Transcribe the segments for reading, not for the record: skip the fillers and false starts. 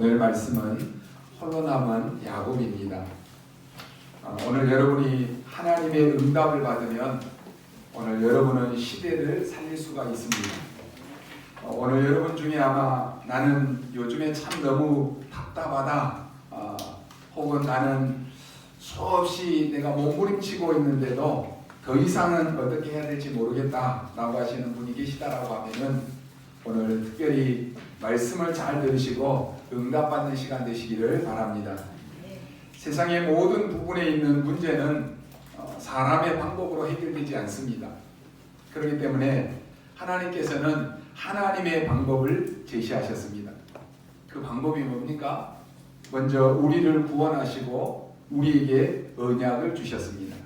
오늘 말씀은 홀로 남은 야곱입니다. 오늘 여러분이 하나님의 응답을 받으면 오늘 여러분은 시대를 살릴 수가 있습니다. 오늘 여러분 중에 아마 나는 요즘에 참 너무 답답하다, 혹은 나는 수없이 내가 몸부림치고 있는데도 더 이상은 어떻게 해야 될지 모르겠다 라고 하시는 분이 계시다라고 하면은 오늘 특별히 말씀을 잘 들으시고 응답받는 시간 되시기를 바랍니다. 세상의 모든 부분에 있는 문제는 사람의 방법으로 해결되지 않습니다. 그렇기 때문에 하나님께서는 하나님의 방법을 제시하셨습니다. 그 방법이 뭡니까? 먼저 우리를 구원하시고 우리에게 언약을 주셨습니다.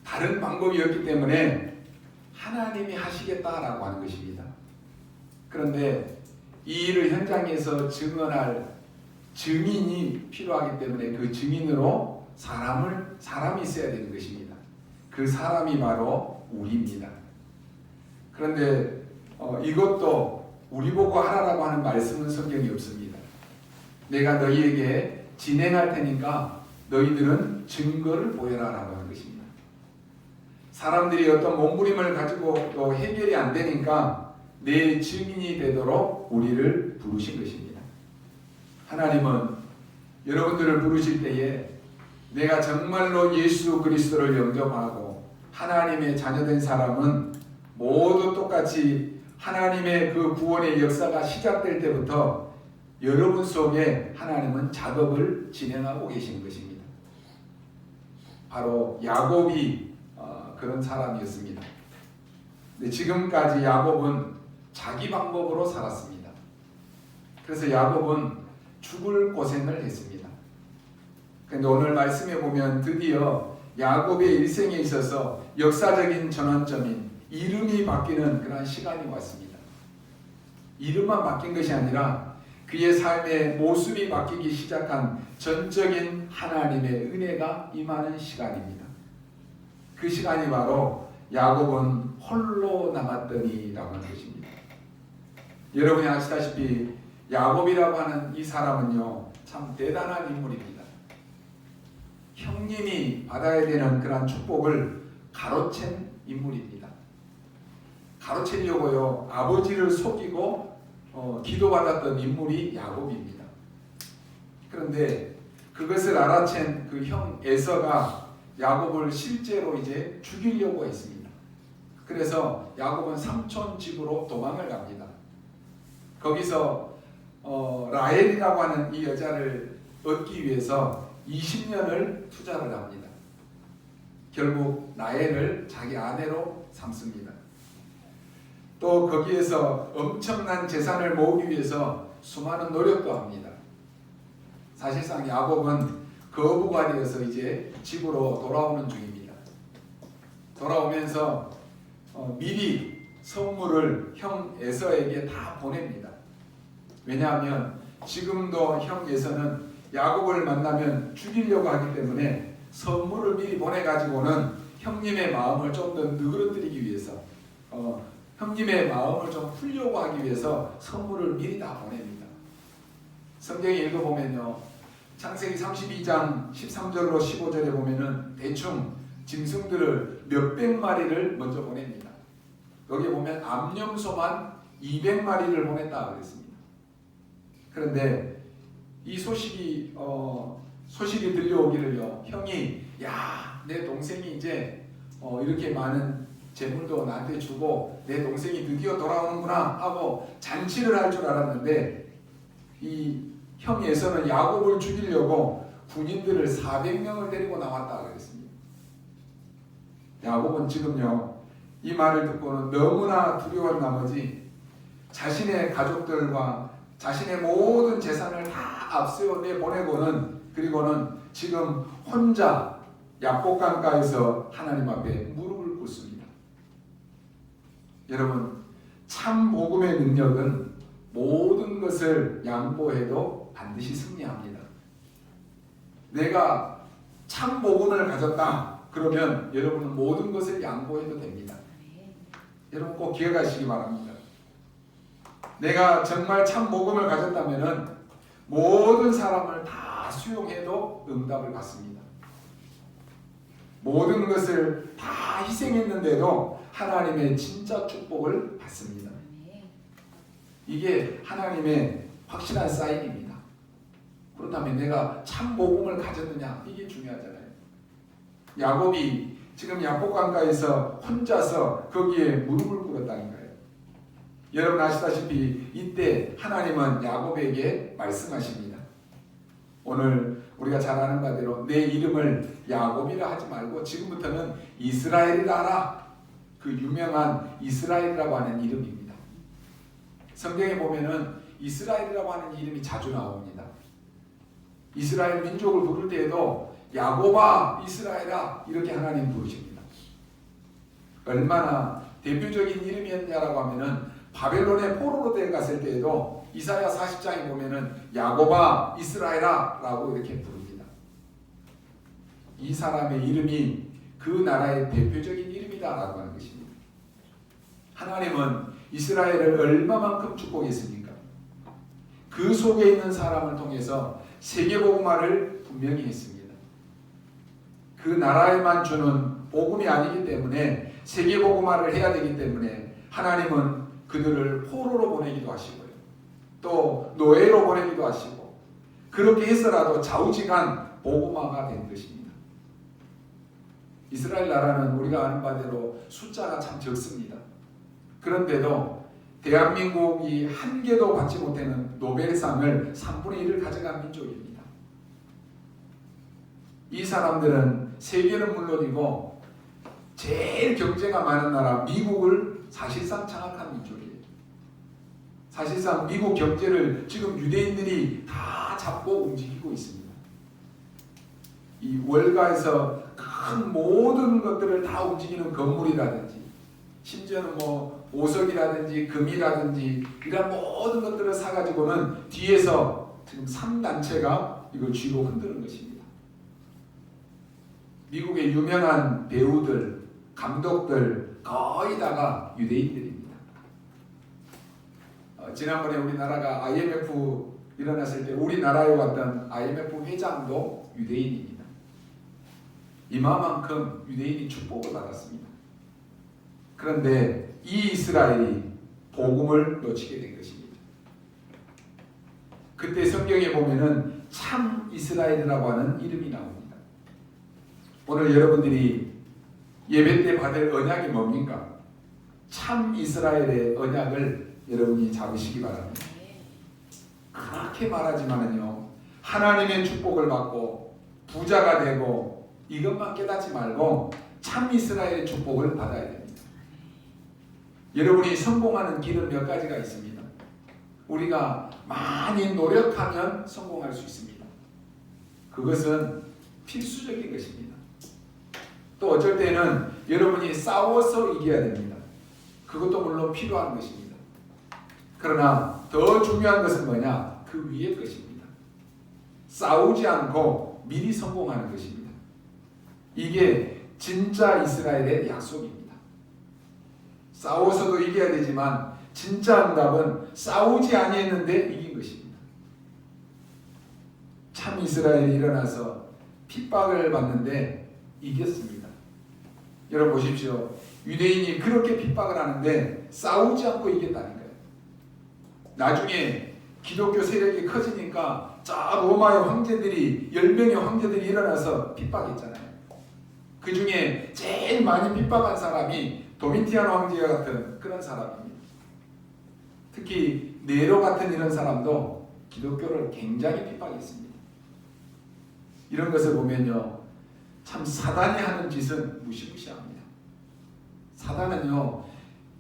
다른 방법이 없기 때문에 하나님이 하시겠다라고 하는 것입니다. 그런데 이 일을 현장에서 증언할 증인이 필요하기 때문에 그 증인으로 사람이 있어야 되는 것입니다. 그 사람이 바로 우리입니다. 그런데 이것도 우리 보고 하라라고 하는 말씀은 성경이 없습니다. 내가 너희에게 진행할 테니까 너희들은 증거를 보여라라고 하는 것입니다. 사람들이 어떤 몸부림을 가지고 또 해결이 안 되니까 내 증인이 되도록 우리를 부르신 것입니다. 하나님은 여러분들을 부르실 때에 내가 정말로 예수 그리스도를 영접하고 하나님의 자녀된 사람은 모두 똑같이 하나님의 그 구원의 역사가 시작될 때부터 여러분 속에 하나님은 작업을 진행하고 계신 것입니다. 바로 야곱이 그런 사람이었습니다. 근데 지금까지 야곱은 자기 방법으로 살았습니다. 그래서 야곱은 죽을 고생을 했습니다. 그런데 오늘 말씀에 보면 드디어 야곱의 일생에 있어서 역사적인 전환점인 이름이 바뀌는 그런 시간이 왔습니다. 이름만 바뀐 것이 아니라 그의 삶의 모습이 바뀌기 시작한 전적인 하나님의 은혜가 임하는 시간입니다. 그 시간이 바로 야곱은 홀로 남았더니라고 하는 것입니다. 여러분이 아시다시피 야곱이라고 하는 이 사람은요, 참 대단한 인물입니다. 형님이 받아야 되는 그런 축복을 가로챈 인물입니다. 가로채려고요, 아버지를 속이고 기도받았던 인물이 야곱입니다. 그런데 그것을 알아챈 그 형 에서가 야곱을 실제로 이제 죽이려고 했습니다. 그래서 야곱은 삼촌 집으로 도망을 갑니다. 거기서 라헬이라고 하는 이 여자를 얻기 위해서 20년을 투자를 합니다. 결국 라헬을 자기 아내로 삼습니다. 또 거기에서 엄청난 재산을 모으기 위해서 수많은 노력도 합니다. 사실상 야곱은 거부가 되어서 이제 집으로 돌아오는 중입니다. 돌아오면서 미리 선물을 형 에서에게 다 보냅니다. 왜냐하면 지금도 형 에서는 야곱을 만나면 죽이려고 하기 때문에 선물을 미리 보내가지고는 형님의 마음을 좀 더 누그러뜨리기 위해서, 형님의 마음을 좀 풀려고 하기 위해서 선물을 미리 다 보냅니다. 성경에 읽어보면요, 창세기 32장 13절로 15절에 보면은 대충 짐승들을 몇백 마리를 먼저 보냅니다. 여기 보면 암염소만 200마리를 보냈다 그랬습니다. 그런데 이 소식이 들려오기를요, 형이 내 동생이 이제 이렇게 많은 재물도 나한테 주고 내 동생이 드디어 돌아오는구나 하고 잔치를 할 줄 알았는데 이 형 에서는 야곱을 죽이려고 군인들을 400명을 데리고 나왔다 그랬습니다. 야곱은 지금요, 이 말을 듣고는 너무나 두려운 나머지 자신의 가족들과 자신의 모든 재산을 다 앞세워 내보내고는, 그리고는 지금 혼자 약복강가에서 하나님 앞에 무릎을 꿇습니다. 여러분, 참 복음의 능력은 모든 것을 양보해도 반드시 승리합니다. 내가 참 복음을 가졌다 그러면 여러분은 모든 것을 양보해도 됩니다. 여러분 꼭 기억하시기 바랍니다. 내가 정말 참 복음을 가졌다면은 모든 사람을 다 수용해도 응답을 받습니다. 모든 것을 다 희생했는데도 하나님의 진짜 축복을 받습니다. 이게 하나님의 확실한 사인입니다. 그렇다면 내가 참 복음을 가졌느냐, 이게 중요하잖아요. 야곱이 지금 야복강가에서 혼자서 거기에 무릎을 꿇었다니까요. 여러분 아시다시피 이때 하나님은 야곱에게 말씀하십니다. 오늘 우리가 잘 아는 바대로 내 이름을 야곱이라 하지 말고 지금부터는 이스라엘이라 하라. 그 유명한 이스라엘이라고 하는 이름입니다. 성경에 보면은 이스라엘이라고 하는 이름이 자주 나옵니다. 이스라엘 민족을 부를 때에도 야곱아, 이스라엘아 이렇게 하나님 부르십니다. 얼마나 대표적인 이름이었냐라고 하면은 바벨론의 포로로 데려갔을 때에도 이사야 40장에 보면은 야곱아, 이스라엘아 라고 이렇게 부릅니다. 이 사람의 이름이 그 나라의 대표적인 이름이다라고 하는 것입니다. 하나님은 이스라엘을 얼마만큼 축복했습니까? 그 속에 있는 사람을 통해서 세계복음화를 분명히 했습니다. 그 나라에만 주는 복음이 아니기 때문에 세계복음화를 해야 되기 때문에 하나님은 그들을 포로로 보내기도 하시고요. 또 노예로 보내기도 하시고 그렇게 해서라도 좌우지간 복음화가 된 것입니다. 이스라엘 나라는 우리가 아는 바대로 숫자가 참 적습니다. 그런데도 대한민국이 한 개도 받지 못하는 노벨상을 3분의 1을 가져간 민족입니다. 이 사람들은 세계는 물론이고 제일 경제가 많은 나라 미국을 사실상 장악한 민족이에요. 사실상 미국 경제를 지금 유대인들이 다 잡고 움직이고 있습니다. 이 월가에서 큰 모든 것들을 다 움직이는 건물이라든지 심지어는 뭐 보석이라든지 금이라든지 이런 모든 것들을 사가지고는 뒤에서 지금 3단체가 이걸 쥐고 흔드는 것입니다. 미국의 유명한 배우들, 감독들 거의 다가 유대인들입니다. 지난번에 우리나라가 IMF 일어났을 때 우리나라에 왔던 IMF 회장도 유대인입니다. 이마만큼 유대인이 축복을 받았습니다. 그런데 이 이스라엘이 복음을 놓치게 된 것입니다. 그때 성경에 보면은 참 이스라엘이라고 하는 이름이 나옵니다. 오늘 여러분들이 예배 때 받을 언약이 뭡니까? 참 이스라엘의 언약을 여러분이 잡으시기 바랍니다. 그렇게 말하지만은요, 하나님의 축복을 받고 부자가 되고 이것만 깨닫지 말고 참 이스라엘의 축복을 받아야 됩니다. 여러분이 성공하는 길은 몇 가지가 있습니다. 우리가 많이 노력하면 성공할 수 있습니다. 그것은 필수적인 것입니다. 또 어쩔 때는 여러분이 싸워서 이겨야 됩니다. 그것도 물론 필요한 것입니다. 그러나 더 중요한 것은 뭐냐? 그 위의 것입니다. 싸우지 않고 미리 성공하는 것입니다. 이게 진짜 이스라엘의 약속입니다. 싸워서도 이겨야 되지만 진짜 응답은 싸우지 아니했는데 이긴 것입니다. 참 이스라엘이 일어나서 핍박을 받는데 이겼습니다. 여러분 보십시오. 유대인이 그렇게 핍박을 하는데 싸우지 않고 이겼다니까요. 나중에 기독교 세력이 커지니까 저 로마의 황제들이 10명의 황제들이 일어나서 핍박했잖아요. 그 중에 제일 많이 핍박한 사람이 도미티안 황제 같은 그런 사람입니다. 특히 네로 같은 이런 사람도 기독교를 굉장히 핍박했습니다. 이런 것을 보면요, 참 사단이 하는 짓은 무시무시합니다. 사단은요,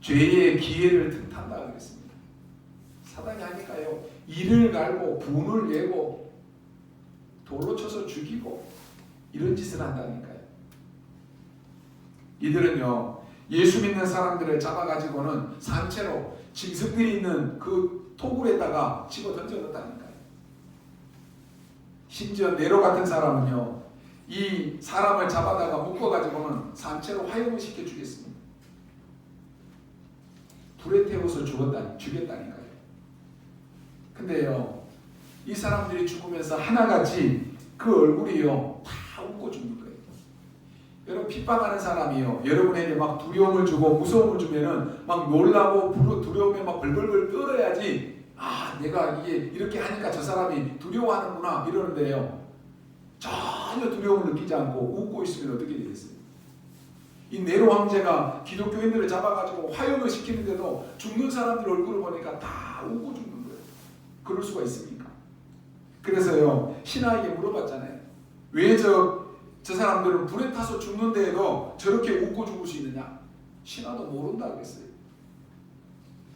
죄의 기회를 틈탄다 그랬습니다. 사단이 하니까요, 이를 갈고 분을 내고 돌로 쳐서 죽이고 이런 짓을 한다니까요. 이들은요, 예수 믿는 사람들을 잡아가지고는 산채로 짐승들이 있는 그 토굴에다가 집어 던져놓다니까요. 심지어 네로 같은 사람은요, 이 사람을 잡아다가 묶어가지고는 산채로 화형을 시켜주겠습니다. 불에 태워서 죽였다니까요. 근데요, 이 사람들이 죽으면서 하나같이 그 얼굴이요 다 웃고 죽는 거예요. 여러분 핍박하는 사람이요 여러분에게 막 두려움을 주고 무서움을 주면은 막 놀라고 두려움에 막 벌벌벌 떨어야지 아 내가 이게 이렇게 하니까 저 사람이 두려워하는구나 이러는데요 전혀 두려움을 느끼지 않고 웃고 있으면 어떻게 되겠어요? 이 네로 황제가 기독교인들을 잡아가지고 화형을 시키는데도 죽는 사람들 얼굴을 보니까 다 웃고 죽는 거예요. 그럴 수가 있습니까? 그래서요 신하에게 물어봤잖아요. 왜 저 사람들은 불에 타서 죽는데도 저렇게 웃고 죽을 수 있느냐? 신하도 모른다 그랬어요.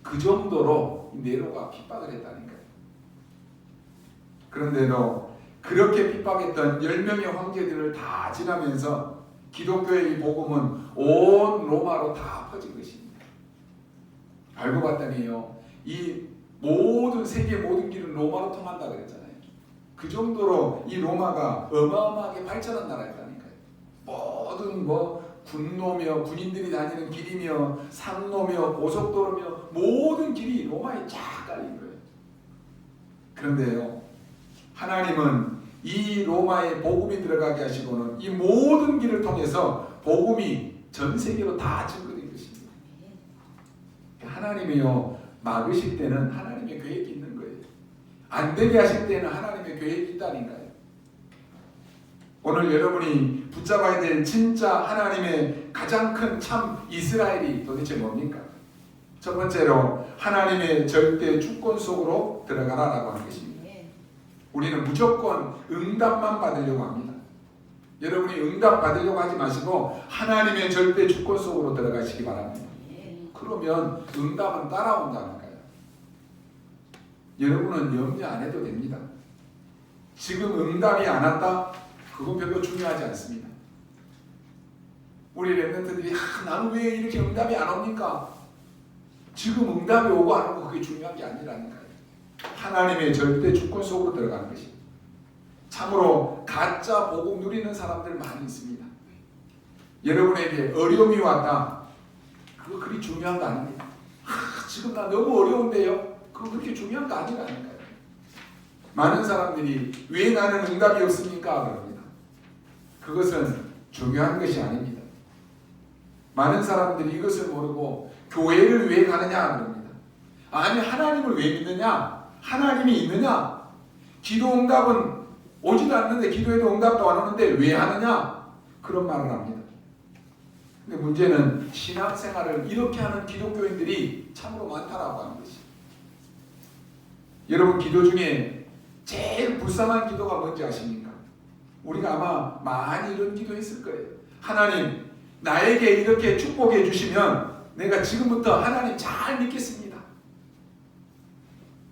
그 정도로 네로가 핍박을 했다니까요. 그런데도 그렇게 핍박했던 10명의 황제들을 다 지나면서 기독교의 이 복음은 온 로마로 다 퍼진 것입니다. 알고 봤더니요 이 모든 세계 모든 길은 로마로 통한다 그랬잖아요. 그 정도로 이 로마가 어마어마하게 발전한 나라였다니까요. 모든 군노며 군인들이 다니는 길이며 상로며 고속도로며 모든 길이 로마에 쫙 깔린 거예요. 그런데요 하나님은 이 로마에 복음이 들어가게 하시고는 이 모든 길을 통해서 복음이 전 세계로 다 증거된 것입니다. 하나님이요 막으실 때는 하나님의 계획이 있는 거예요. 안 되게 하실 때는 하나님의 계획이 있다니까요. 오늘 여러분이 붙잡아야 될 진짜 하나님의 가장 큰 참 이스라엘이 도대체 뭡니까? 첫 번째로 하나님의 절대 주권 속으로 들어가라라고 하는 것입니다. 우리는 무조건 응답만 받으려고 합니다. 여러분이 응답 받으려고 하지 마시고 하나님의 절대 주권 속으로 들어가시기 바랍니다. 그러면 응답은 따라온다는 거예요. 여러분은 염려 안 해도 됩니다. 지금 응답이 안 왔다? 그건 별로 중요하지 않습니다. 우리 랩런트들이 나는 왜 이렇게 응답이 안 옵니까? 지금 응답이 오고 안 오고 그게 중요한 게 아니라니까요. 하나님의 절대 주권 속으로 들어가는 것입니다. 참으로 가짜 복음 누리는 사람들 많이 있습니다. 여러분에게 어려움이 왔다. 그거 그리 중요한 거 아닙니다. 지금 나 너무 어려운데요. 그거 그렇게 중요한 거 아니라니까요. 많은 사람들이 왜 나는 응답이 없습니까? 그럽니다. 그것은 중요한 것이 아닙니다. 많은 사람들이 이것을 모르고 교회를 왜 가느냐 그럽니다. 아니 하나님을 왜 믿느냐? 하나님이 있느냐? 기도 응답은 오지도 않는데 기도해도 응답도 안 오는데 왜 하느냐? 그런 말을 합니다. 근데 문제는 신앙생활을 이렇게 하는 기독교인들이 참으로 많다라고 하는 것이. 여러분 기도 중에 제일 불쌍한 기도가 뭔지 아십니까? 우리가 아마 많이 이런 기도했을 거예요. 하나님 나에게 이렇게 축복해 주시면 내가 지금부터 하나님 잘 믿겠습니다.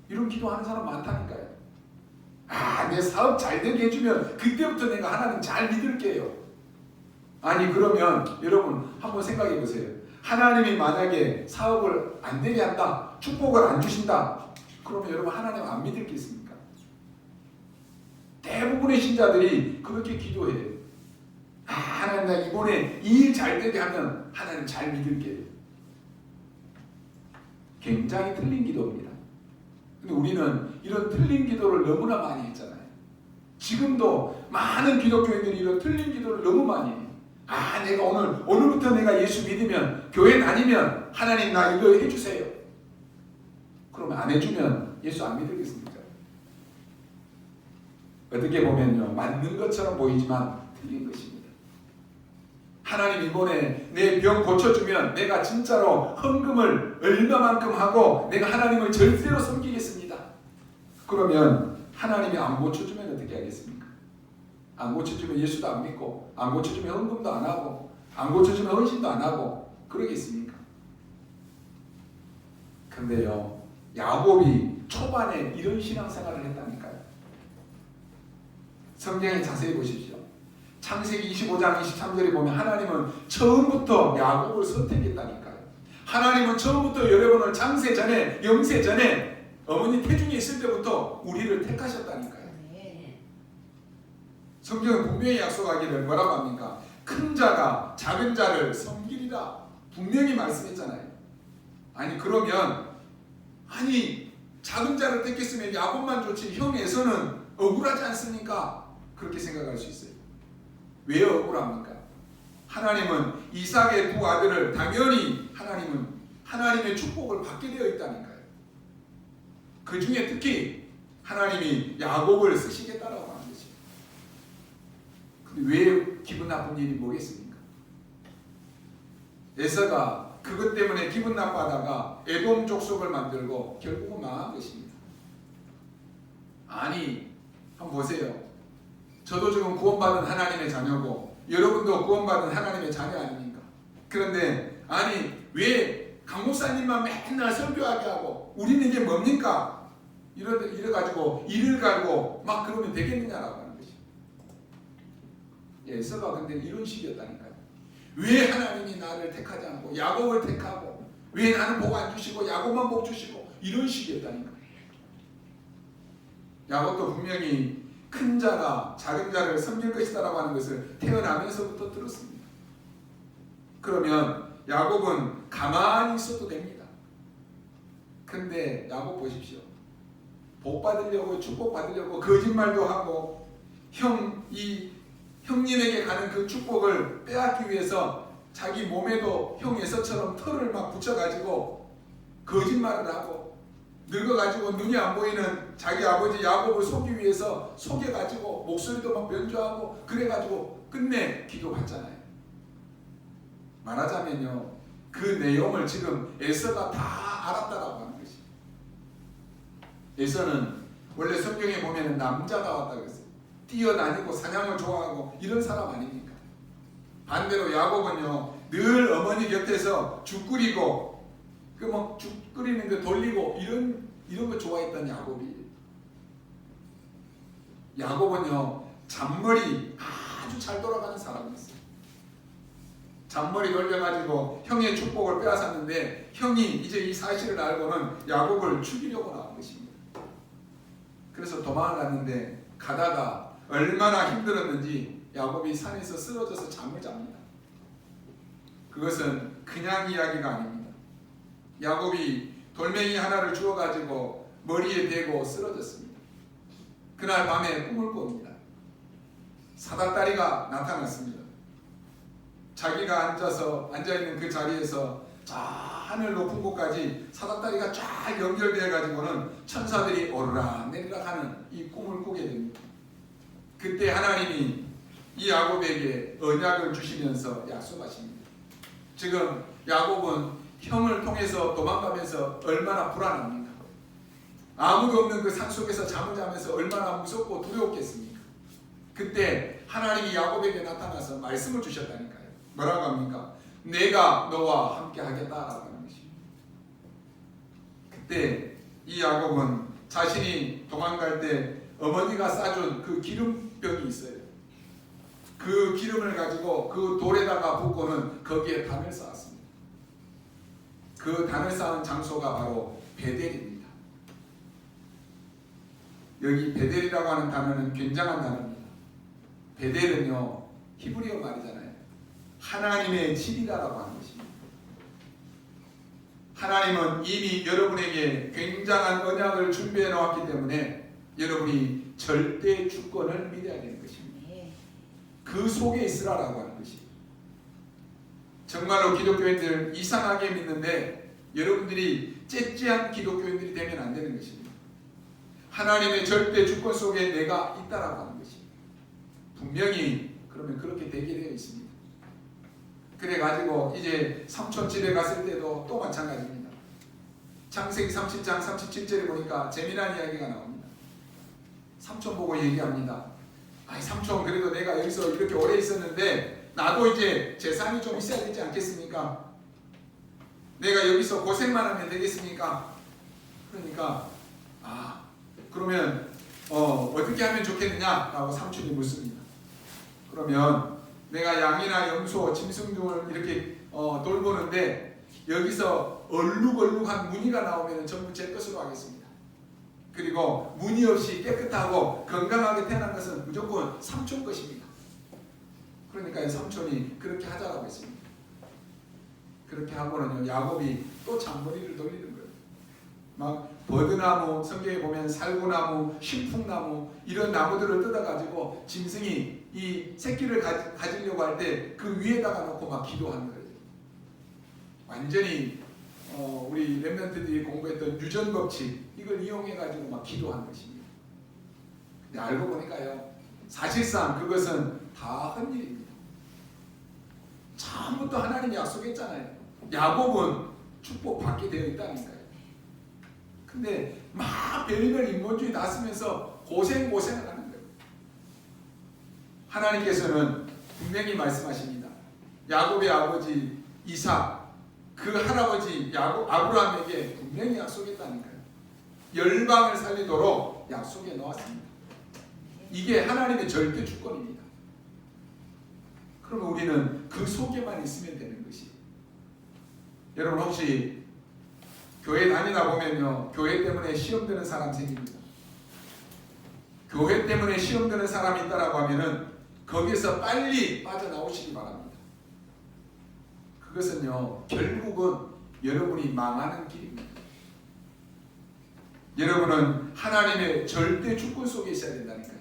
이런 기도하는 사람 많다니까요. 내 사업 잘 되게 해주면 그때부터 내가 하나님 잘 믿을게요. 아니 그러면 여러분 한번 생각해 보세요. 하나님이 만약에 사업을 안 되게 한다, 축복을 안 주신다, 그러면 여러분 하나님 안 믿을 게 있습니까? 대부분의 신자들이 그렇게 기도해요. 하나님 나 이번에 이 일 잘 되게 하면 하나님 잘 믿을게요. 굉장히 틀린 기도입니다. 근데 우리는 이런 틀린 기도를 너무나 많이 했잖아요. 지금도 많은 기독교인들이 이런 틀린 기도를 너무 많이 해요. 내가 오늘부터 내가 예수 믿으면 교회 다니면 하나님 나 이거 해주세요. 그러면 안 해주면 예수 안 믿으겠습니까? 어떻게 보면요 맞는 것처럼 보이지만 틀린 것입니다. 하나님 이번에 내 병 고쳐주면 내가 진짜로 헌금을 얼마만큼 하고 내가 하나님을 절대로 섬기겠습니다. 그러면 하나님이 안 고쳐주면 어떻게 하겠습니까? 안 고쳐주면 예수도 안 믿고 안 고쳐주면 헌금도 안 하고 안 고쳐주면 헌신도 안 하고 그러겠습니까? 근데요 야곱이 초반에 이런 신앙생활을 했다니까요. 성경에 자세히 보십시오. 창세기 25장 23절에 보면 하나님은 처음부터 야곱을 선택했다니까요. 하나님은 처음부터 여러분을 장세 전에 영세 전에 어머니 태중에 있을 때부터 우리를 택하셨다니까요. 성경은 분명히 약속하기를 뭐라고 합니까? 큰 자가 작은 자를 섬기리라 분명히 말씀했잖아요. 아니 그러면 작은 자를 택했으면 야곱만 좋지 형 에서는 억울하지 않습니까? 그렇게 생각할 수 있어요. 왜 억울합니까? 하나님은 이삭의 두 아들을 당연히 하나님의 축복을 받게 되어 있다니까요. 그 중에 특히 하나님이 야곱을 쓰시겠다라고 하는 것이에요. 근데 왜 기분 나쁜 일이 뭐겠습니까? 에서가 그것 때문에 기분 나빠하다가 에돔 족속을 만들고 결국은 망한 것입니다. 아니, 한번 보세요. 저도 지금 구원받은 하나님의 자녀고 여러분도 구원받은 하나님의 자녀 아닙니까? 그런데 아니 왜 강목사님만 맨날 설교하게 하고 우리는 이게 뭡니까? 이래가지고 일을 갈고 막 그러면 되겠느냐라고 하는 것이. 에서가 근데 이런 식이었다니까요. 왜 하나님이 나를 택하지 않고 야곱을 택하고 왜 나는 복 안 주시고 야곱만 복 주시고 이런 식이었다니까요. 야곱도 분명히 큰 자가 작은 자를 섬길 것이다 라고 하는 것을 태어나면서부터 들었습니다. 그러면 야곱은 가만히 있어도 됩니다. 근데 야곱 보십시오. 복 받으려고 축복 받으려고 거짓말도 하고 형님에게 가는 그 축복을 빼앗기 위해서 자기 몸에도 형 에서처럼 털을 막 붙여가지고 거짓말을 하고 늙어가지고 눈이 안 보이는 자기 아버지 야곱을 속기 위해서 속여가지고 목소리도 막 변조하고 그래가지고 끝내 기도받잖아요. 말하자면요, 그 내용을 지금 에서가 다 알았다라고 하는 것이. 에서는 원래 성경에 보면 남자가 왔다고 했어요. 뛰어다니고 사냥을 좋아하고 이런 사람 아닙니까? 반대로 야곱은요, 늘 어머니 곁에서 죽 끓이고 그 막 죽 끓이는 거 돌리고 이런 거 좋아했던 야곱이. 야곱은요, 잔머리 아주 잘 돌아가는 사람이었어요. 잔머리 돌려가지고 형의 축복을 빼앗았는데 형이 이제 이 사실을 알고는 야곱을 죽이려고 나온 것입니다. 그래서 도망을 갔는데 가다가 얼마나 힘들었는지 야곱이 산에서 쓰러져서 잠을 잡니다. 그것은 그냥 이야기가 아닙니다. 야곱이 돌멩이 하나를 주워가지고 머리에 대고 쓰러졌습니다. 그날 밤에 꿈을 꿉니다. 사닥다리가 나타났습니다. 자기가 앉아있는 그 자리에서 저 하늘 높은 곳까지 사닥다리가 쫙 연결되어 가지고는 천사들이 오르락 내리락 하는 이 꿈을 꾸게 됩니다. 그때 하나님이 이 야곱에게 언약을 주시면서 약속하십니다. 지금 야곱은 형을 통해서 도망가면서 얼마나 불안합니까? 아무도 없는 그 산속에서 잠을 자면서 얼마나 무섭고 두려웠겠습니까? 그때 하나님이 야곱에게 나타나서 말씀을 주셨다니까요. 뭐라고 합니까? 내가 너와 함께 하겠다라고 하는 것입니다. 그때 이 야곱은 자신이 도망갈 때 어머니가 싸준 그 기름병이 있어요. 그 기름을 가지고 그 돌에다가 붓고는 거기에 단을 쌓았습니다. 그 단을 쌓은 장소가 바로 베델입니다. 여기 베델이라고 하는 단어는 굉장한 단어입니다. 베델은요, 히브리어 말이잖아요. 하나님의 집이라고 하는 것입니다. 하나님은 이미 여러분에게 굉장한 언약을 준비해 놓았기 때문에 여러분이 절대 주권을 믿어야 되는 것입니다. 그 속에 있으라라고 하는 것입니다. 정말로 기독교인들 이상하게 믿는데 여러분들이 째째한 기독교인들이 되면 안 되는 것입니다. 하나님의 절대 주권 속에 내가 있다라고 하는 것입니다. 분명히 그러면 그렇게 되게 되어 있습니다. 그래가지고 이제 삼촌 집에 갔을 때도 또 마찬가지입니다. 창세기 30장 37절에 보니까 재미난 이야기가 나옵니다. 삼촌 보고 얘기합니다. 아이 삼촌, 그래도 내가 여기서 이렇게 오래 있었는데 나도 이제 재산이 좀 있어야 되지 않겠습니까? 내가 여기서 고생만 하면 되겠습니까? 그러니까 그러면 어떻게 하면 좋겠느냐? 라고 삼촌이 묻습니다. 그러면 내가 양이나 염소, 짐승 등을 이렇게 돌보는데 여기서 얼룩얼룩한 무늬가 나오면 전부 제 것으로 하겠습니다. 그리고 무늬 없이 깨끗하고 건강하게 태어난 것은 무조건 삼촌 것입니다. 그러니까 삼촌이 그렇게 하자라고 했습니다. 그렇게 하고는 야곱이 또 잔머리를 돌리는 거예요. 막 버드나무, 성경에 보면 살구나무, 신풍나무 이런 나무들을 뜯어가지고 짐승이 이 새끼를 가지려고 할 때 그 위에다가 놓고 막 기도하는 거예요. 완전히 우리 렘넌트들이 공부했던 유전법칙 이걸 이용해가지고 막 기도하는 것입니다. 근데 알고 보니까요, 사실상 그것은 다 헛일입니다. 처음부터 하나님이 약속했잖아요. 야곱은 축복받게 되어 있다니까요. 근데 막 별의별 인본주의 다 쓰면서 고생을 하는 거예요. 하나님께서는 분명히 말씀하십니다. 야곱의 아버지 이삭, 그 할아버지 아브라함에게 분명히 약속했다니까요. 열방을 살리도록 약속해 놓았습니다. 이게 하나님의 절대 주권입니다. 그러면 우리는 그 속에만 있으면 되는 것이. 여러분 혹시 교회 다니다 보면요, 교회 때문에 시험 드는 사람 생깁니다. 교회 때문에 시험 드는 사람이 있다라고 하면은 거기에서 빨리 빠져나오시기 바랍니다. 그것은요, 결국은 여러분이 망하는 길입니다. 여러분은 하나님의 절대 주권 속에 있어야 된다니까요.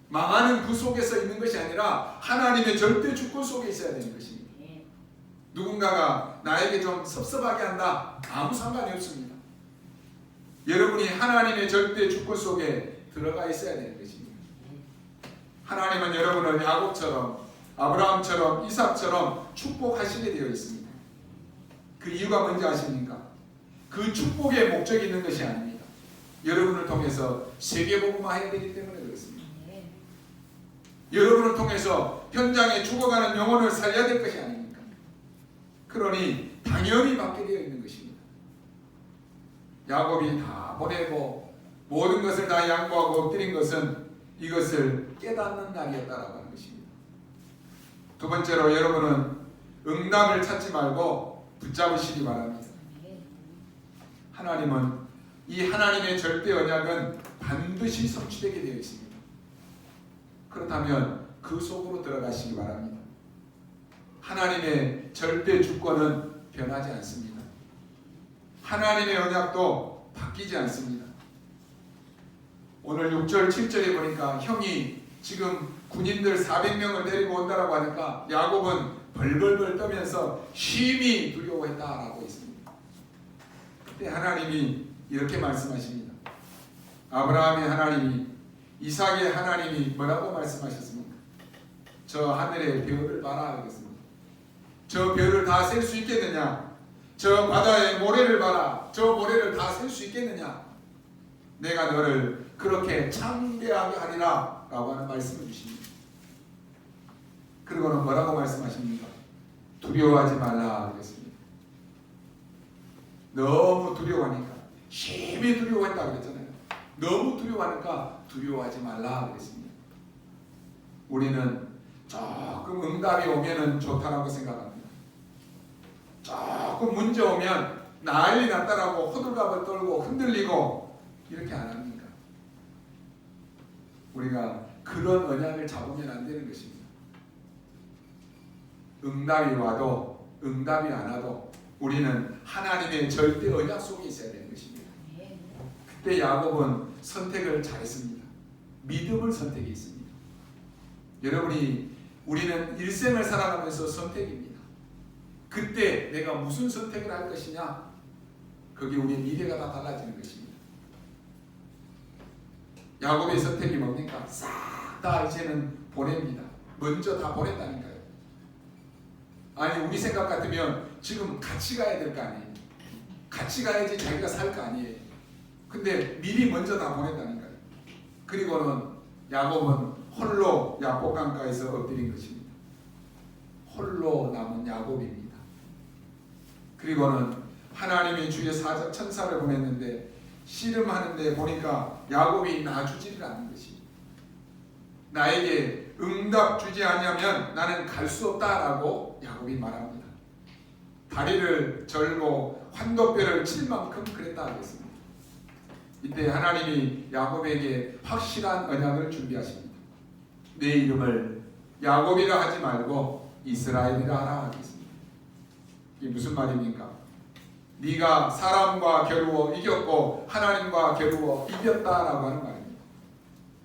망하는 그 속에서 있는 것이 아니라 하나님의 절대 주권 속에 있어야 되는 것입니다. 누군가가 나에게 좀 섭섭하게 한다, 아무 상관이 없습니다. 여러분이 하나님의 절대 주권 속에 들어가 있어야 되는 것입니다. 하나님은 여러분을 야곱처럼, 아브라함처럼, 이삭처럼 축복하시게 되어 있습니다. 그 이유가 뭔지 아십니까? 그 축복의 목적이 있는 것이 아닙니다. 여러분을 통해서 세계복음화해야 되기 때문에 그렇습니다. 여러분을 통해서 현장에 죽어가는 영혼을 살려야 될 것이 아닙니다. 그러니 당연히 받게 되어 있는 것입니다. 야곱이 다 보내고 모든 것을 다 양보하고 엎드린 것은 이것을 깨닫는 날이었다라고 하는 것입니다. 두 번째로 여러분은 응답을 찾지 말고 붙잡으시기 바랍니다. 하나님은 이 하나님의 절대 언약은 반드시 성취되게 되어 있습니다. 그렇다면 그 속으로 들어가시기 바랍니다. 하나님의 절대 주권은 변하지 않습니다. 하나님의 언약도 바뀌지 않습니다. 오늘 6절 7절에 보니까 형이 지금 군인들 400명을 데리고 온다라고 하니까 야곱은 벌벌벌 떠면서 심히 두려워했다라고 있습니다. 그때 하나님이 이렇게 말씀하십니다. 아브라함의 하나님이, 이삭의 하나님이 뭐라고 말씀하셨습니까? 저 하늘의 별을 봐라 하겠습니다. 저 별을 다 셀 수 있겠느냐? 저 바다의 모래를 봐라. 저 모래를 다 셀 수 있겠느냐? 내가 너를 그렇게 창대하게 하리라 라고 하는 말씀을 주십니다. 그리고는 뭐라고 말씀하십니까? 두려워하지 말라 하겠습니다. 너무 두려워하니까, 심히 두려워했다 그랬잖아요. 너무 두려워하니까 두려워하지 말라 그랬습니다. 우리는 조금 응답이 오면은 좋다라고 생각합니다. 조금 문제 오면 난리 났다라고 호들갑을 떨고 흔들리고 이렇게 안 합니까? 우리가 그런 언약을 잡으면 안 되는 것입니다. 응답이 와도 응답이 안 와도 우리는 하나님의 절대 언약 속에 있어야 되는 것입니다. 그때 야곱은 선택을 잘했습니다. 믿음을 선택했습니다. 우리는 일생을 살아가면서 선택입니다. 그때 내가 무슨 선택을 할 것이냐, 거기 우리의 미래가 다 달라지는 것입니다. 야곱의 선택이 뭡니까? 싹 다 이제는 보냅니다. 먼저 다 보냈다니까요. 아니 우리 생각 같으면 지금 같이 가야 될 거 아니에요. 같이 가야지 자기가 살 거 아니에요. 근데 미리 먼저 다 보냈다니까요. 그리고는 야곱은 홀로 야복 강가에서 엎드린 것입니다. 홀로 남은 야곱입니다. 그리고는 하나님이 주의 천사를 보냈는데 씨름하는데 보니까 야곱이 놔주지를 않는 것입니다. 나에게 응답 주지 아니하면 나는 갈 수 없다라고 야곱이 말합니다. 다리를 절고 환도뼈를 칠 만큼 그랬다 하겠습니다. 이때 하나님이 야곱에게 확실한 언약을 준비하십니다. 내 이름을 야곱이라 하지 말고 이스라엘이라 하라 하겠습니다. 이게 무슨 말입니까? 네가 사람과 겨루어 이겼고 하나님과 겨루어 이겼다라고 하는 말입니다.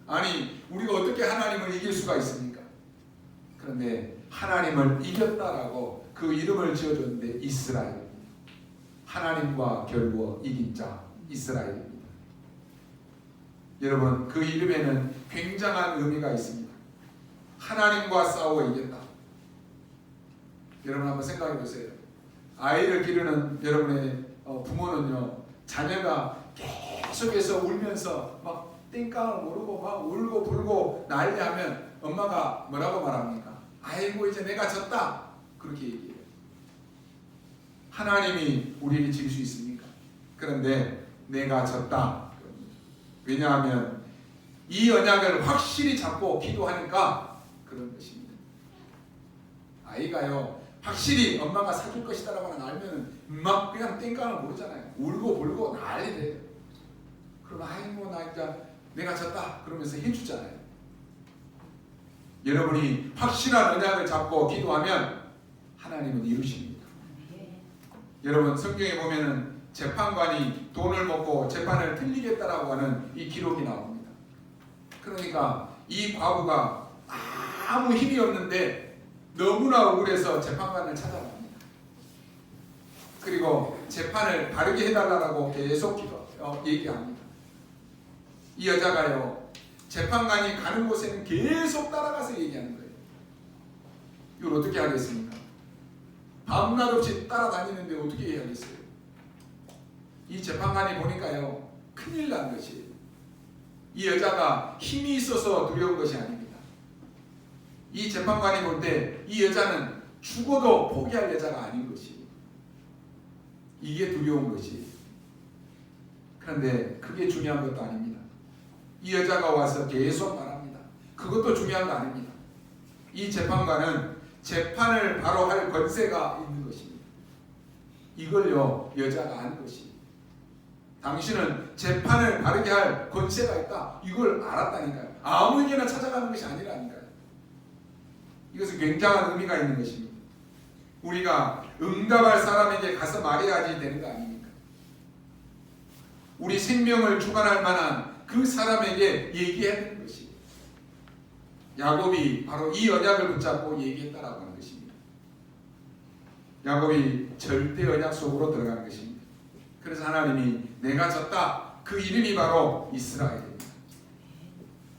아니 우리가 어떻게 하나님을 이길 수가 있습니까? 그런데 하나님을 이겼다라고 그 이름을 지어줬는데 이스라엘, 하나님과 겨루어 이긴 자 이스라엘입니다. 여러분 그 이름에는 굉장한 의미가 있습니다. 하나님과 싸워 이겼다. 여러분 한번 생각해 보세요. 아이를 기르는 여러분의 부모는요, 자녀가 계속해서 울면서 막 땡깡을 모르고 막 울고 불고 난리하면 엄마가 뭐라고 말합니까? 아이고 이제 내가 졌다 그렇게 얘기해요. 하나님이 우리를 질 수 있습니까? 그런데 내가 졌다. 왜냐하면 이 언약을 확실히 잡고 기도하니까 그런 것입니다. 아이가요 확실히 엄마가 사줄 것이다라고 알면 막 그냥 땡깡을 모르잖아요. 울고 불고 난리 돼요. 그러면 아이고 나 이제 내가 졌다 그러면서 해주잖아요. 여러분이 확실한 언약을 잡고 기도하면 하나님은 이루십니다. 여러분 성경에 보면은 재판관이 돈을 먹고 재판을 틀리겠다라고 하는 이 기록이 나옵니다. 그러니까 이 과부가 아무 힘이 없는데 너무나 억울해서 재판관을 찾아갑니다. 그리고 재판을 바르게 해달라고 계속 얘기합니다. 이 여자가요 재판관이 가는 곳에는 계속 따라가서 얘기하는 거예요. 이걸 어떻게 하겠습니까? 밤낮 없이 따라다니는데 어떻게 해야 하겠어요? 이 재판관이 보니까요 큰일 난 것이에요. 이 여자가 힘이 있어서 두려운 것이 아닙니다. 이 재판관이 볼 때 이 여자는 죽어도 포기할 여자가 아닌 것이에요. 이게 두려운 것이에요. 그런데 그게 중요한 것도 아닙니다. 이 여자가 와서 계속 말합니다. 그것도 중요한 거 아닙니다. 이 재판관은 재판을 바로 할 권세가 있는 것입니다. 이걸요 여자가 아는 것이에요. 당신은 재판을 바르게 할 권세가 있다. 이걸 알았다니까요. 아무에게나 찾아가는 것이 아니라니까요. 이것은 굉장한 의미가 있는 것입니다. 우리가 응답할 사람에게 가서 말해야지 되는 거 아닙니까? 우리 생명을 주관할 만한 그 사람에게 얘기해야 되는 것이에요. 야곱이 바로 이 언약을 붙잡고 얘기했다라고 하는 것입니다. 야곱이 절대 언약 속으로 들어가는 것입니다. 그래서 하나님이 내가 졌다. 그 이름이 바로 이스라엘입니다.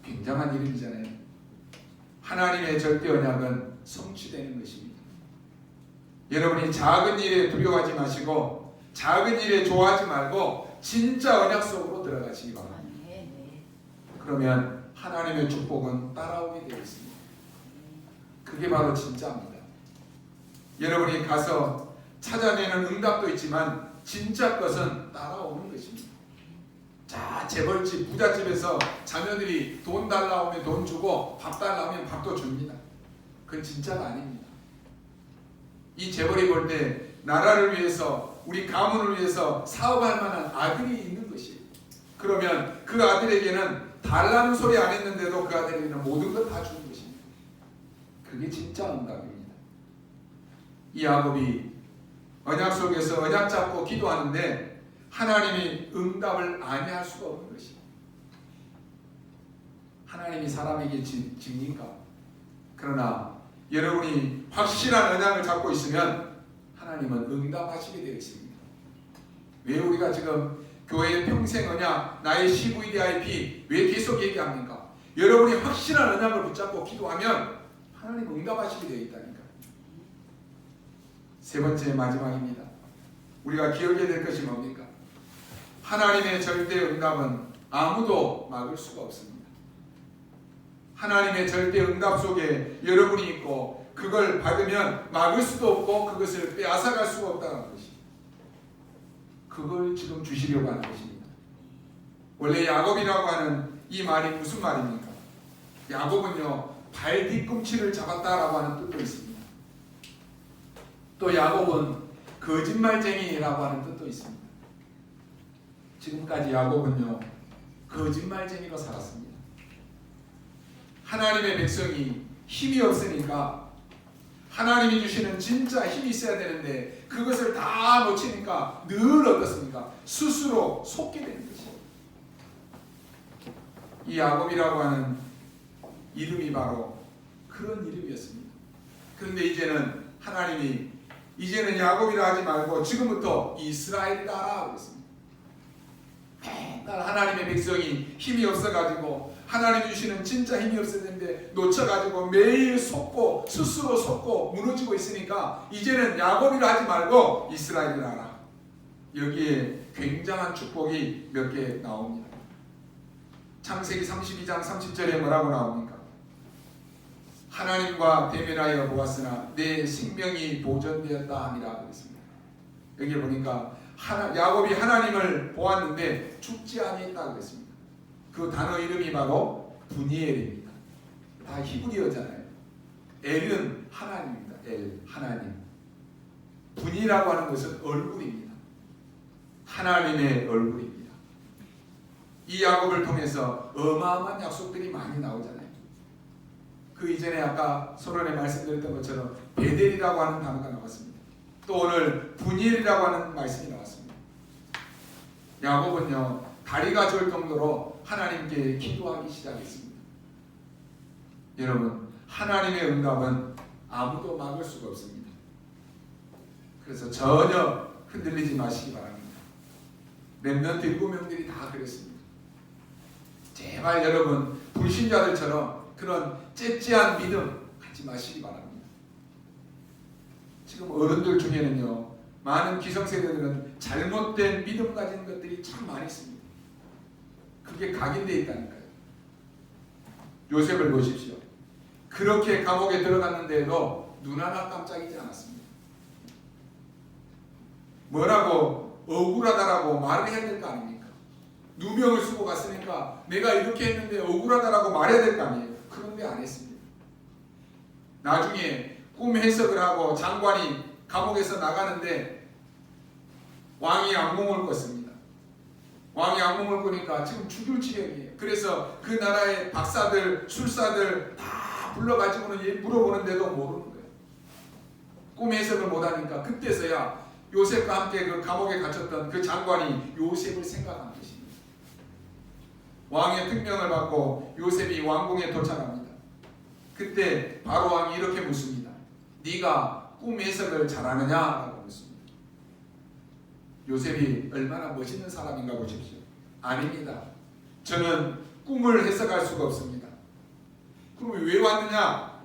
굉장한 이름이잖아요. 하나님의 절대 언약은 성취되는 것입니다. 여러분이 작은 일에 두려워하지 마시고 작은 일에 좋아하지 말고 진짜 언약 속으로 들어가시기 바랍니다. 그러면 하나님의 축복은 따라오게 되어 있습니다. 그게 바로 진짜입니다. 여러분이 가서 찾아내는 응답도 있지만 진짜 것은 따라오는 것입니다. 자, 재벌집, 부잣집에서 자녀들이 돈 달라고 하면 돈 주고 밥 달라고 하면 밥도 줍니다. 그건 진짜가 아닙니다. 이 재벌이 볼 때 나라를 위해서 우리 가문을 위해서 사업할 만한 아들이 있는 것이에요. 그러면 그 아들에게는 달라는 소리 안 했는데도 그 아들에게는 모든 걸 다 주는 것입니다. 그게 진짜 응답입니다. 이 야곱이 언약 속에서 언약 잡고 기도하는데 하나님이 응답을 아니할 수가 없는 것입니다. 하나님이 사람에게 집니까? 그러나 여러분이 확실한 언약을 잡고 있으면 하나님은 응답하시게 되어 있습니다. 왜 우리가 지금 교회의 평생 언약, 나의 CVDIP 왜 계속 얘기합니까? 여러분이 확실한 언약을 붙잡고 기도하면 하나님 응답하시게 되어 있다니까. 세 번째 마지막입니다. 우리가 기억해야 될 것이 뭡니까? 하나님의 절대 응답은 아무도 막을 수가 없습니다. 하나님의 절대 응답 속에 여러분이 있고 그걸 받으면 막을 수도 없고 그것을 빼앗아갈 수가 없다는 것입니다. 그걸 지금 주시려고 하는 것입니다. 원래 야곱이라고 하는 이 말이 무슨 말입니까? 야곱은요 발 뒤꿈치를 잡았다라고 하는 뜻도 있습니다. 또 야곱은 거짓말쟁이라고 하는 뜻도 있습니다. 지금까지 야곱은요 거짓말쟁이로 살았습니다. 하나님의 백성이 힘이 없으니까 하나님이 주시는 진짜 힘이 있어야 되는데 그것을 다 놓치니까 늘 어떻습니까? 스스로 속게 되는 것이에요. 이 야곱이라고 하는 이름이 바로 그런 이름이었습니다. 그런데 이제는 하나님이 이제는 야곱이라 하지 말고 지금부터 이스라엘이라 하라고 했습니다. 맨날 하나님의 백성이 힘이 없어가지고 하나님 주시는 진짜 힘이 없었는데 놓쳐가지고 매일 속고 스스로 속고 무너지고 있으니까 이제는 야곱이라 하지 말고 이스라엘이라 하라. 여기에 굉장한 축복이 몇 개 나옵니다. 창세기 32장 30절에 뭐라고 나옵니까? 하나님과 대면하여 보았으나 내 생명이 보존되었다 함이라 그랬습니다. 여기 보니까 야곱이 하나님을 보았는데 죽지 아니했다 그랬습니다. 그 단어 이름이 바로 분이엘입니다. 다 히브리어잖아요. 엘은 하나님입니다. 엘, 하나님. 분이라고 하는 것은 얼굴입니다. 하나님의 얼굴입니다. 이 야곱을 통해서 어마어마한 약속들이 많이 나오잖아요. 그 이전에 아까 서론에 말씀드렸던 것처럼 베델이라고 하는 단어가 나왔습니다. 또 오늘 분이엘이라고 하는 말씀이 나왔습니다. 야곱은요 다리가 저을 정도로 하나님께 기도하기 시작했습니다. 여러분 하나님의 응답은 아무도 막을 수가 없습니다. 그래서 전혀 흔들리지 마시기 바랍니다. 렘넌트 7명들이 다 그랬습니다. 제발 여러분 불신자들처럼 그런 째째한 믿음 갖지 마시기 바랍니다. 지금 어른들 중에는요 많은 기성세대들은 잘못된 믿음 가진 것들이 참 많이 있습니다. 그게 각인되어 있다니까요. 요셉을 보십시오. 그렇게 감옥에 들어갔는데도 눈 하나 깜짝이지 않았습니다. 뭐라고 억울하다라고 말을 해야 될 거 아닙니까? 누명을 쓰고 갔으니까 내가 이렇게 했는데 억울하다라고 말해야 될 거 아니에요. 그런데 안 했습니다. 나중에 꿈 해석을 하고 장관이 감옥에서 나가는데 왕이 악몽을 꿨습니다. 왕이 악몽을 꾸니까 지금 죽을 지경이에요. 그래서 그 나라의 박사들, 술사들 다 불러가지고는 물어보는데도 모르는 거예요. 꿈 해석을 못하니까 그때서야 요셉과 함께 그 감옥에 갇혔던 그 장관이 요셉을 생각한 것입니다. 왕의 특명을 받고 요셉이 왕궁에 도착합니다. 그때 바로 왕이 이렇게 묻습니다. 네가 꿈 해석을 잘하느냐? 라고 묻습니다. 요셉이 얼마나 멋있는 사람인가 보십시오. 아닙니다. 저는 꿈을 해석할 수가 없습니다. 그럼 왜 왔느냐?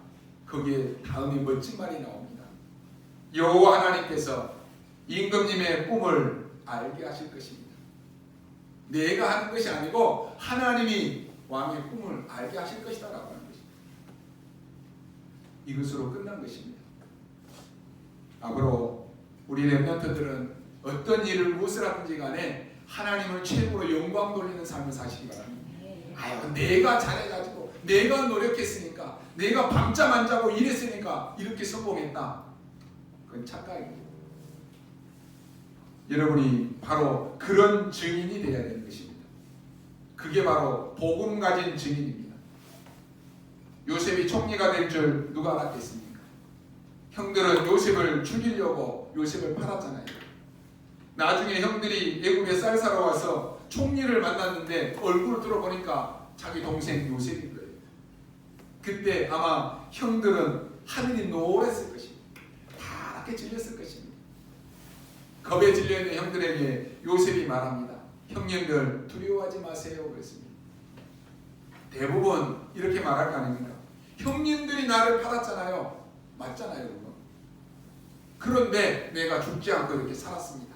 거기에 다음에 멋진 말이 나옵니다. 여호와 하나님께서 임금님의 꿈을 알게 하실 것입니다. 내가 하는 것이 아니고 하나님이 왕의 꿈을 알게 하실 것이다 라고 하는 것입니다. 이것으로 끝난 것입니다. 앞으로 우리 렘넌트들은 어떤 일을 무엇을 하든지 간에 하나님을 최고로 영광 돌리는 삶을 사시기 바랍니다. 아유 내가 잘해가지고 내가 노력했으니까 내가 밤잠 안 자고 일했으니까 이렇게 성공했다. 그건 착각입니다. 여러분이 바로 그런 증인이 되어야 되는 것입니다. 그게 바로 복음 가진 증인입니다. 요셉이 총리가 될 줄 누가 알았겠습니까? 형들은 요셉을 죽이려고 요셉을 팔았잖아요. 나중에 형들이 애굽에 쌀 사러 와서 총리를 만났는데 얼굴을 들어보니까 자기 동생 요셉인 거예요. 그때 아마 형들은 하늘이 노랬을 것입니다. 파랗게 질렸을 것입니다. 겁에 질려있는 형들에게 요셉이 말합니다. 형님들 두려워하지 마세요 그랬습니다. 대부분 이렇게 말할 거 아닙니까? 형님들이 나를 팔았잖아요. 맞잖아요. 그거. 그런데 내가 죽지 않고 이렇게 살았습니다.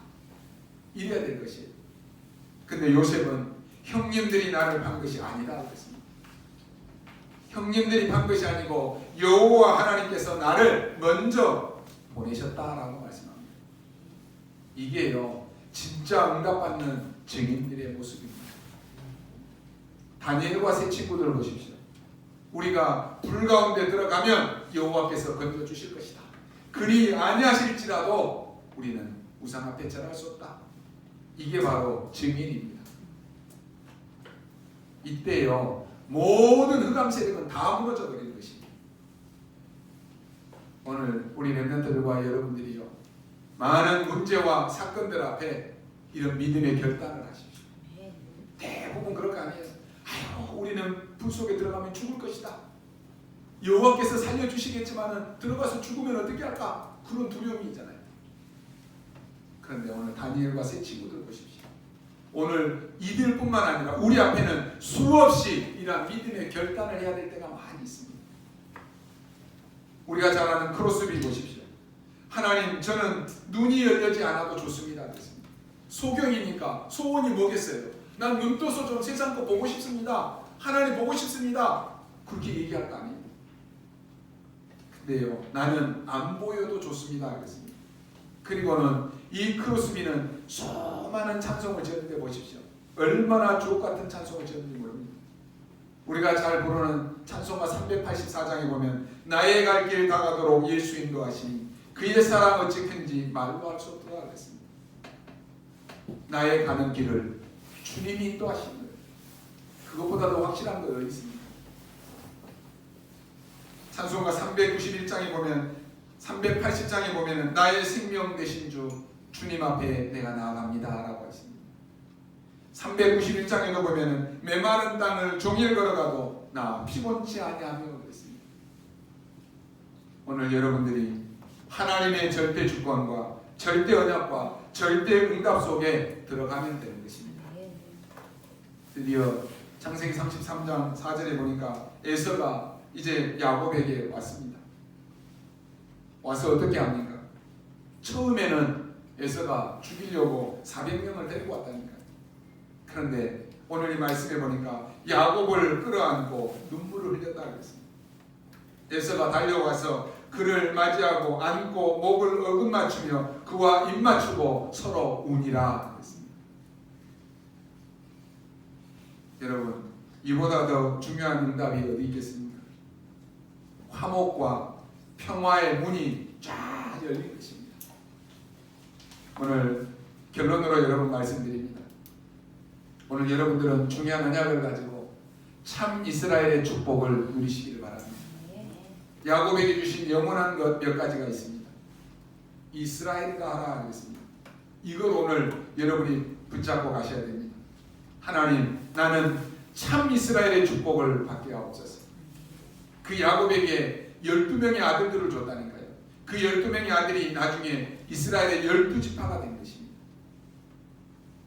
이래야 될 것이에요. 근데 요셉은 형님들이 나를 판 것이 아니다 그랬습니다. 형님들이 판 것이 아니고 여호와 하나님께서 나를 먼저 보내셨다라고 말씀합니다. 이게요 진짜 응답받는 증인들의 모습입니다. 다니엘과 세 친구들 보십시오. 우리가 불 가운데 들어가면 여호와께서 건져 주실 것이다. 그리 아니하실지라도 우리는 우상 앞에 절할 수 없다. 이게 바로 증인입니다. 이때요 모든 흑암 세력은 다 무너져 버리는 것입니다. 오늘 우리 렘넌트들과 여러분들이요 많은 문제와 사건들 앞에 이런 믿음의 결단을 하십시오. 대부분 그럴 거 아니에요. 아유, 우리는 불 속에 들어가면 죽을 것이다. 여호와께서 살려주시겠지만 들어가서 죽으면 어떻게 할까? 그런 두려움이 있잖아요. 그런데 오늘 다니엘과 세 친구들 보십시오. 오늘 이들뿐만 아니라 우리 앞에는 수없이 이러한 믿음의 결단을 해야 될 때가 많이 있습니다. 우리가 잘 아는 크로스비 보십시오. 하나님, 저는 눈이 열리지 않아도 좋습니다. 그랬습니다. 소경이니까 소원이 뭐겠어요? 난 눈 떠서 좀 세상 거 보고 싶습니다. 하나님 보고 싶습니다. 그렇게 얘기할 거 아니에요. 근데요, 나는 안 보여도 좋습니다. 그랬습니다. 그리고는 이 크로스비는 수많은 찬송을 지었는데 보십시오. 얼마나 주옥 같은 찬송을 지었는지 모릅니다. 우리가 잘 부르는 찬송가 384장에 보면 나의 갈 길 다가도록 예수 인도하시니 그의 사랑 어찌 큰지 말로 할 수 없도다 그랬습니다. 나의 가는 길을 주님이 인도하시는 거예요. 그것보다 더 확실한 거 어디 있습니까? 찬송가 391장에 보면 380장에 보면 나의 생명 되신 주 주님 앞에 내가 나아갑니다 라고 했습니다. 391장에도 보면 메마른 땅을 종일 걸어가도 나 피곤치 아니하며 그랬습니다. 오늘 여러분들이 하나님의 절대 주권과 절대 언약과 절대 응답 속에 들어가면 되는 것입니다. 드디어 창세기 33장 4절에 보니까 에서가 이제 야곱에게 왔습니다. 와서 어떻게 합니까? 처음에는 에서가 죽이려고 400명을 데리고 왔다니까요. 그런데 오늘 이 말씀에 보니까 야곱을 끌어안고 눈물을 흘렸다 그랬습니다. 에서가 달려와서 그를 맞이하고 안고 목을 어긋맞추며 그와 입맞추고 서로 우니라 그랬습니다. 여러분, 이보다 더 중요한 응답이 어디 있겠습니까? 화목과 평화의 문이 쫙 열린 것입니다. 오늘 결론으로 여러분 말씀드립니다. 오늘 여러분들은 중요한 언약을 가지고 참 이스라엘의 축복을 누리시기를 바랍니다. 야곱에게 주신 영원한 것 몇 가지가 있습니다. 이스라엘이가 하라 하겠습니다. 이걸 오늘 여러분이 붙잡고 가셔야 됩니다. 하나님, 나는 참 이스라엘의 축복을 받게 하옵소서. 그 야곱에게 12명의 아들들을 줬다니까요. 그 12명의 아들이 나중에 이스라엘의 12지파가 된 것입니다.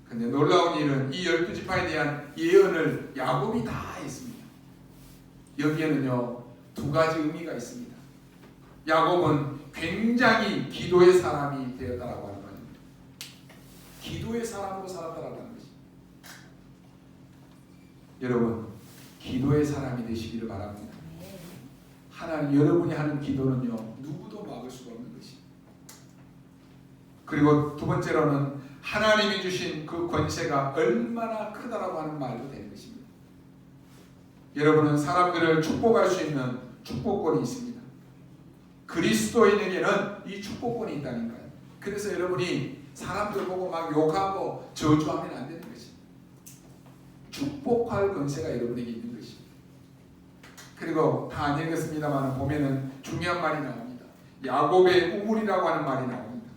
그런데 놀라운 일은 이 12지파에 대한 예언을 야곱이 다 했습니다. 여기에는요, 두 가지 의미가 있습니다. 야곱은 굉장히 기도의 사람이 되었다라고 하는 겁니다. 기도의 사람으로 살았다라고 하는 것입니다. 여러분, 기도의 사람이 되시기를 바랍니다. 하나님, 여러분이 하는 기도는요, 누구도 막을 수가 없는 것입니다. 그리고 두 번째로는 하나님이 주신 그 권세가 얼마나 크다라고 하는 말도 되는 것입니다. 여러분은 사람들을 축복할 수 있는 축복권이 있습니다. 그리스도인에게는 이 축복권이 있다니까요. 그래서 여러분이 사람들 보고 막 욕하고 저주하면 안 되는 것입니다. 축복할 권세가 여러분에게 있는 것입니다. 그리고 다 안 읽었습니다만 보면은 중요한 말이 나옵니다. 야곱의 우물이라고 하는 말이 나옵니다.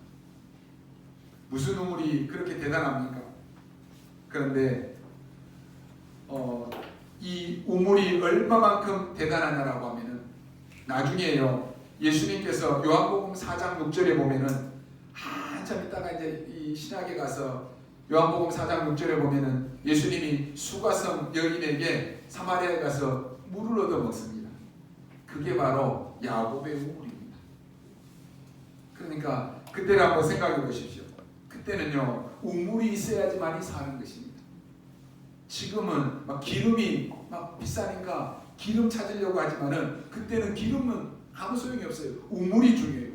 무슨 우물이 그렇게 대단합니까? 그런데 이 우물이 얼마만큼 대단하냐라고 하면은 나중에요, 예수님께서 요한복음 4장 6절에 보면은 한참 있다가 이제 이 신약에 가서 요한복음 4장 6절에 보면은 예수님이 수가성 여인에게 사마리아에 가서 물을 얻어 먹습니다. 그게 바로 야곱의 우물입니다. 그러니까 그때를 한번 생각해 보십시오. 그때는요, 우물이 있어야지만이 사는 것입니다. 지금은 막 기름이 막 비싸니까 기름 찾으려고 하지만은 그때는 기름은 아무 소용이 없어요. 우물이 중요해요.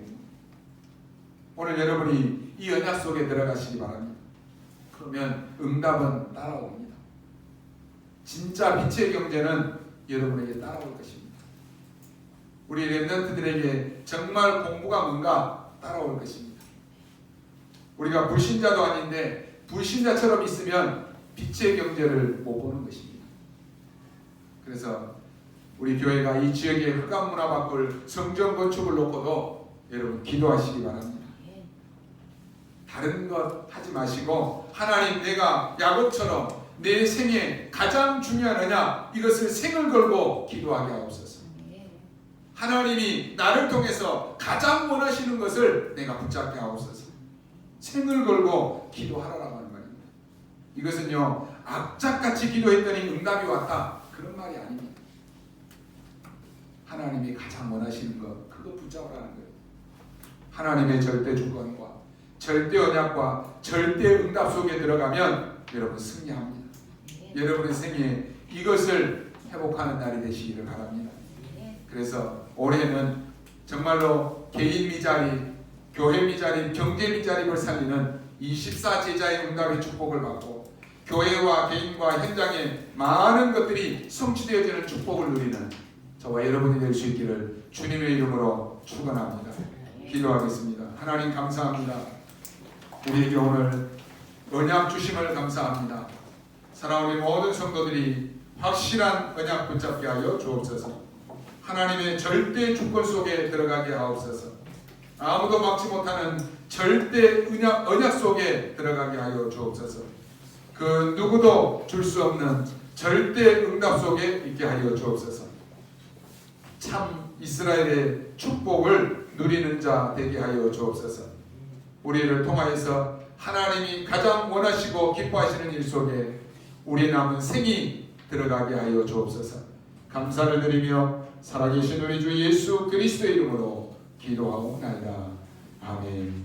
오늘 여러분이 이 언약 속에 들어가시기 바랍니다. 그러면 응답은 따라옵니다. 진짜 빛의 경제는 여러분에게 따라올 것입니다. 우리 렘넌트들에게 정말 공부가 뭔가 따라올 것입니다. 우리가 불신자도 아닌데 불신자처럼 있으면 빛의 경제를 못 보는 것입니다. 그래서 우리 교회가 이 지역의 흑암문화 바꿀 성전 건축을 놓고도 여러분 기도하시기 바랍니다. 다른 것 하지 마시고 하나님 내가 야곱처럼 내 생에 가장 중요한 언약 이것을 생을 걸고 기도하게 하옵소서. 하나님이 나를 통해서 가장 원하시는 것을 내가 붙잡게 하옵소서. 생을 걸고 기도하라고 하는 말입니다. 이것은요 악착같이 기도했더니 응답이 왔다 그런 말이 아닙니다. 하나님이 가장 원하시는 것 그거 붙잡으라는 거예요. 하나님의 절대 주권과 절대 언약과 절대 응답 속에 들어가면 여러분 승리합니다. 여러분의 생에 이것을 회복하는 날이 되시기를 바랍니다. 그래서 올해는 정말로 개인 미자립, 교회 미자립, 경제 미자립을 살리는 24제자의 응답의 축복을 받고 교회와 개인과 현장에 많은 것들이 성취되어지는 축복을 누리는 저와 여러분이 될 수 있기를 주님의 이름으로 축원합니다. 기도하겠습니다. 하나님 감사합니다. 우리에게 오늘 언약 주심을 감사합니다. 사랑하는 모든 성도들이 확실한 언약 붙잡게 하여 주옵소서. 하나님의 절대 주권 속에 들어가게 하옵소서. 아무도 막지 못하는 절대 언약 속에 들어가게 하여 주옵소서. 그 누구도 줄 수 없는 절대 응답 속에 있게 하여 주옵소서. 참 이스라엘의 축복을 누리는 자 되게 하여 주옵소서. 우리를 통하여서 하나님이 가장 원하시고 기뻐하시는 일 속에 우리 남은 생이 들어가게 하여 주옵소서. 감사를 드리며 살아계신 우리 주 예수 그리스도의 이름으로 기도하옵나이다. 아멘.